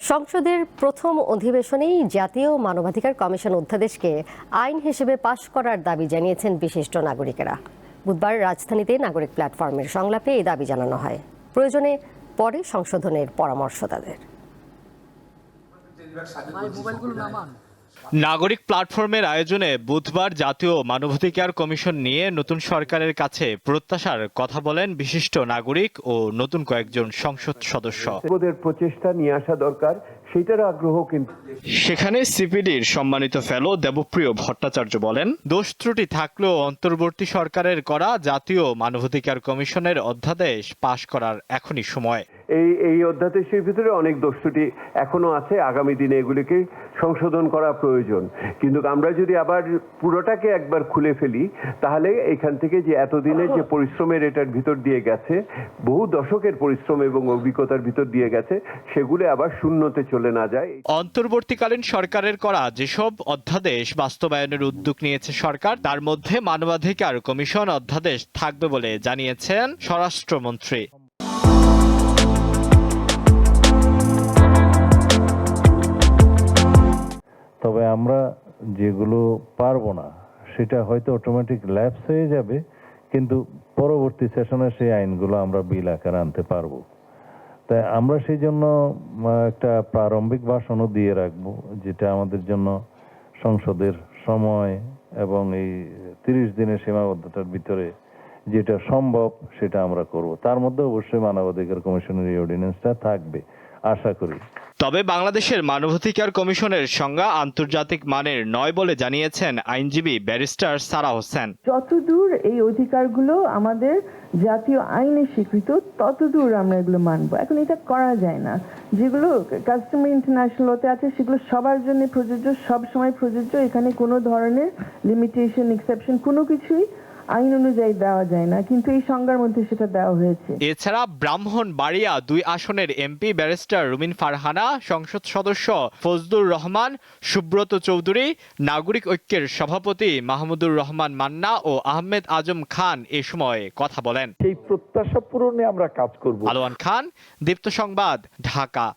সংসদের প্রথম অধিবেশনেই জাতীয় মানবাধিকার কমিশন অধ্যাদেশকে আইন হিসেবে পাশ করার দাবি জানিয়েছেন বিশিষ্ট নাগরিকেরা। বুধবার রাজধানীতে নাগরিক প্ল্যাটফর্মের সংলাপে এই দাবি জানানো হয়। প্রয়োজনে পরে সংশোধনের পরামর্শ তাদের। নাগরিক প্ল্যাটফর্মের আয়োজনে বুধবার জাতীয় মানবাধিকার কমিশন নিয়ে নতুন সরকারের কাছে প্রত্যাশার কথা বলেন বিশিষ্ট নাগরিক ও নতুন কয়েকজন সংসদ সদস্য। ওদের প্রচেষ্টা নিয়ে আসা দরকার, সেটার আগ্রহ কিন্তু। সেখানে সিপিডির সম্মানিত ফেলো দেবপ্রিয় ভট্টাচার্য বলেন, দোষ ত্রুটি থাকলেও অন্তর্বর্তী সরকারের করা জাতীয় মানবাধিকার কমিশনের অধ্যাদেশ পাশ করার এখনই সময়। এই অধ্যাদেশের ভিতরে অনেক দোষ ত্রুটি এখনো আছে, আগামী দিনে এগুলিকে সংশোধন করা প্রয়োজন। কিন্তু আমরা যদি আবার পুরোটাকে একবার খুলে ফেলি, তাহলে এখান থেকে যে এতদিনের যে পরিশ্রমের এটার ভিতর দিয়ে গেছে, বহু দশকের পরিশ্রম এবং অভিজ্ঞতার ভিতর দিয়ে গেছে, সেগুলো আবার শূন্যতে চলে না যায়। অন্তর্বর্তীকালীন সরকারের করা যেসব অধ্যাদেশ বাস্তবায়নের উদ্যোগ নিয়েছে সরকার, তার মধ্যে মানবাধিকার কমিশন অধ্যাদেশ থাকবে বলে জানিয়েছেন স্বরাষ্ট্রমন্ত্রী। তবে আমরা যেগুলো পারবো না সেটা হয়তো অটোমেটিক ল্যাপস হয়ে যাবে, কিন্তু পরবর্তী সেশনে সেই আইনগুলো আমরা বিল আকারে আনতে পারবো। তাই আমরা সেই জন্য একটা প্রারম্ভিক ভাষণও দিয়ে রাখবো, যেটা আমাদের জন্য সংসদের সময় এবং এই 30 দিনের সীমাবদ্ধতার ভিতরে যেটা সম্ভব সেটা আমরা করব। তার মধ্যে অবশ্যই মানবাধিকার কমিশনের এই অর্ডিন্যান্সটা থাকবে আশা করি। তবে বাংলাদেশের মানবাধিকার কমিশনের সংজ্ঞা আন্তর্জাতিক মানের নয় বলে জানিয়েছেন আইনজীবী ব্যারিস্টার সারা হোসেন। যতদূর এই অধিকারগুলো আমাদের জাতীয় আইনে স্বীকৃত, ততদূর আমরা এগুলো মানবো। এখন এটা করা যায় না। যেগুলো কাস্টমারি ইন্টারন্যাশনালতে আছে সেগুলো সবার জন্য প্রযোজ্য, সব সময় প্রযোজ্য। এখানে কোনো ধরনের লিমিটেশন, এক্সেপশন কোনো কিছুই আইন অনুযায়ী দেওয়া যায় না, কিন্তু এই সংজ্ঞার মধ্যে সেটা দেওয়া হয়েছে। এছাড়া ব্রাহ্মণবাড়িয়া 2 আসনের এমপি ব্যারিস্টার রুমিন ফারহানা, সংসদ সদস্য ফজলুর রহমান, সুব্রত চৌধুরী, নাগরিক ঐক্যের সভাপতি মাহমুদুর রহমান মান্না ও আহমেদ আজম খান এ সময় কথা বলেন। সেই প্রত্যাশা পূরণে আমরা কাজ করব। আলোয়ান খান, দীপ্ত সংবাদ, ঢাকা।